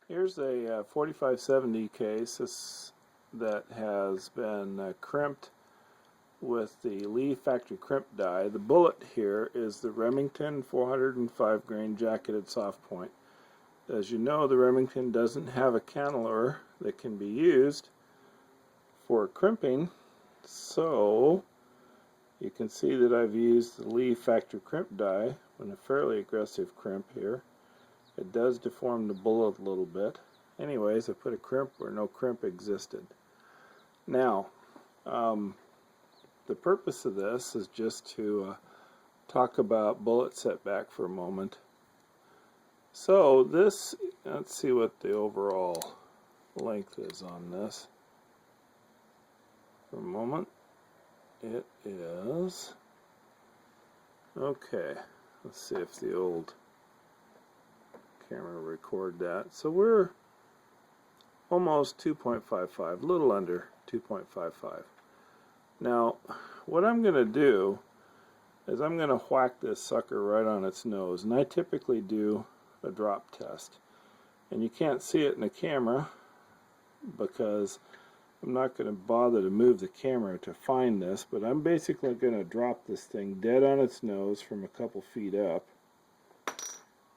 Here's a 4570 case that has been crimped with the Lee Factory Crimp die. The bullet here is the Remington 405 grain jacketed soft point. As you know, the Remington doesn't have a canelure that can be used for crimping, so you can see that I've used the Lee Factory Crimp die in a fairly aggressive crimp here. It does deform the bullet a little bit. Anyways, I put a crimp where no crimp existed. Now, the purpose of this is just to talk about bullet setback for a moment. So this, let's see what the overall length is on this for a moment. It is, okay, let's see if the old camera record that. So we're almost 2.55, a little under 2.55. Now, what I'm going to do is I'm going to whack this sucker right on its nose, and I typically do a drop test. And you can't see it in the camera because I'm not going to bother to move the camera to find this, but I'm basically going to drop this thing dead on its nose from a couple feet up,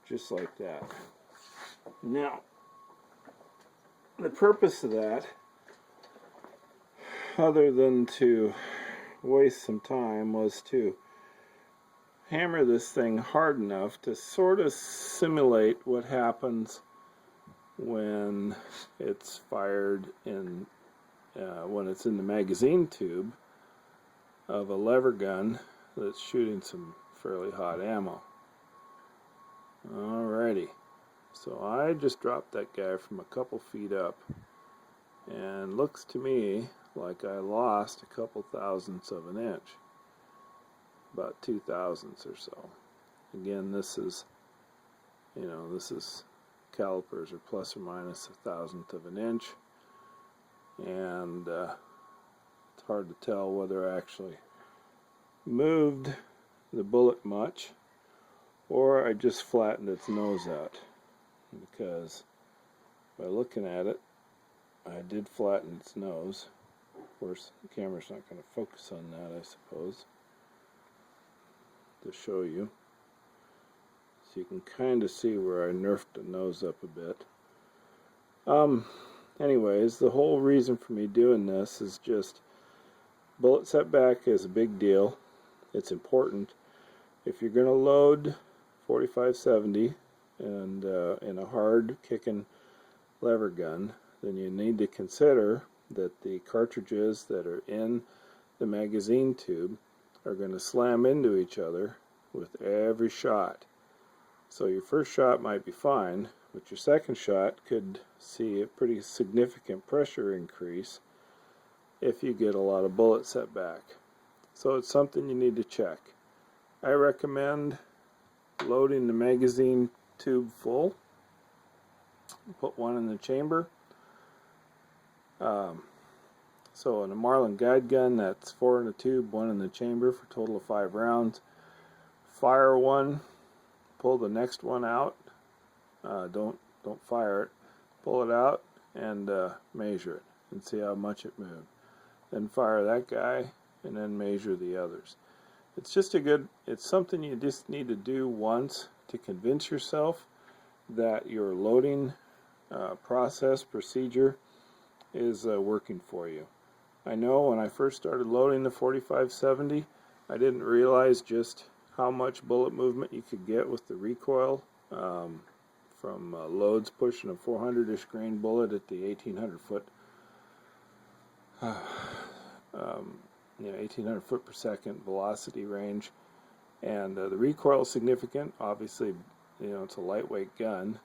just like that. Now, the purpose of that, other than to waste some time, was to hammer this thing hard enough to sort of simulate what happens when it's fired in when it's in the magazine tube of a lever gun that's shooting some fairly hot ammo. Alrighty, so I just dropped that guy from a couple feet up, and looks to me like I lost a couple thousandths of an inch, about 2 thousandths or so. Again, this is, this is calipers are plus or minus a thousandth of an inch, and it's hard to tell whether I actually moved the bullet much or I just flattened its nose out, because by looking at it, I did flatten its nose. Of course, the camera's not going to focus on that, I suppose, to show you. So you can kind of see where I nerfed the nose up a bit. Anyways, the whole reason for me doing this is just bullet setback is a big deal. It's important. If you're going to load 4570 and in a hard kicking lever gun, then you need to consider that the cartridges that are in the magazine tube are going to slam into each other with every shot. So your first shot might be fine, but your second shot could see a pretty significant pressure increase if you get a lot of bullet setback. So it's something you need to check. I recommend loading the magazine tube full. Put one in the chamber. So in a Marlin Guide Gun, that's 4 in the tube, 1 in the chamber for a total of 5 rounds. Fire one, pull the next one out. Don't fire it. Pull it out and measure it and see how much it moved. Then fire that guy and then measure the others. It's just it's something you just need to do once to convince yourself that your loading procedure is working for you. I know when I first started loading the 4570, I didn't realize just how much bullet movement you could get with the recoil from loads pushing a 400-ish grain bullet at the 1800 foot 1800 foot per second velocity range, and the recoil is significant. Obviously, it's a lightweight gun.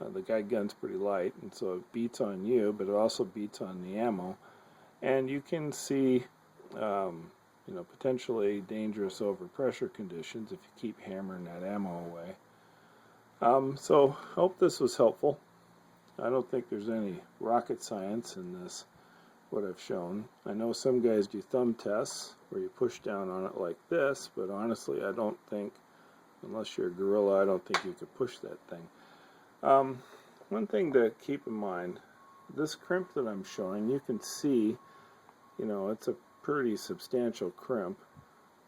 The guide gun's pretty light, and so it beats on you, but it also beats on the ammo, and you can see potentially dangerous overpressure conditions if you keep hammering that ammo away. So I hope this was helpful. I don't think there's any rocket science in this, what I've shown. I know some guys do thumb tests where you push down on it like this, but honestly I don't think, unless you're a gorilla, I don't think you could push that thing. one thing to keep in mind, this crimp that I'm showing, you can see, you know, it's a pretty substantial crimp.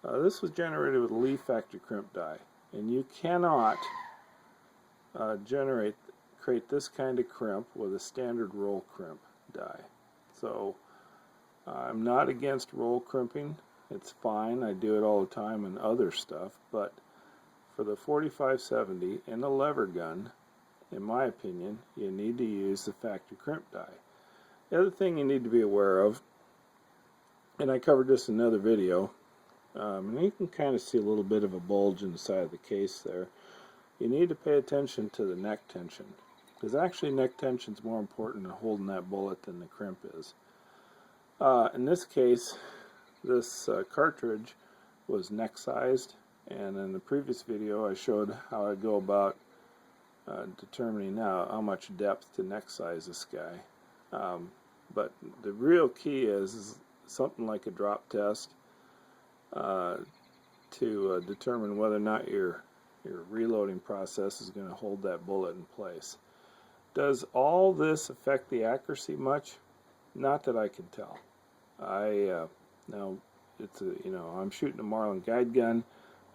This was generated with Lee Factory Crimp die, and you cannot create this kind of crimp with a standard roll crimp die. So I'm not against roll crimping. It's fine. I do it all the time and other stuff, but for the 4570 and the Levergun, in my opinion, you need to use the factory crimp die. The other thing you need to be aware of, and I covered this in another video, and you can kind of see a little bit of a bulge in the side of the case there. You need to pay attention to the neck tension, because actually neck tension is more important in holding that bullet than the crimp is. In this case, this cartridge was neck sized, and in the previous video I showed how I go about determining now how much depth to neck size this guy. But the real key is something like a drop test to determine whether or not your reloading process is going to hold that bullet in place. Does all this affect the accuracy much? Not that I can tell. Now it's I'm shooting a Marlin Guide Gun.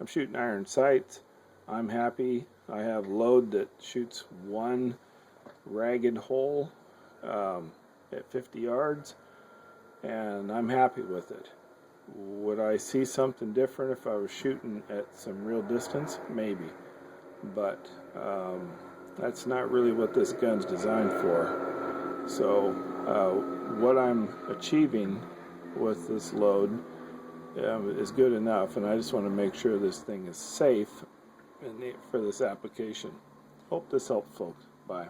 I'm shooting iron sights. I'm happy. I have load that shoots one ragged hole at 50 yards, and I'm happy with it. Would I see something different if I was shooting at some real distance? Maybe, but that's not really what this gun's designed for. So what I'm achieving with this load is good enough, and I just want to make sure this thing is safe for this application. Hope this helped, folks. Bye.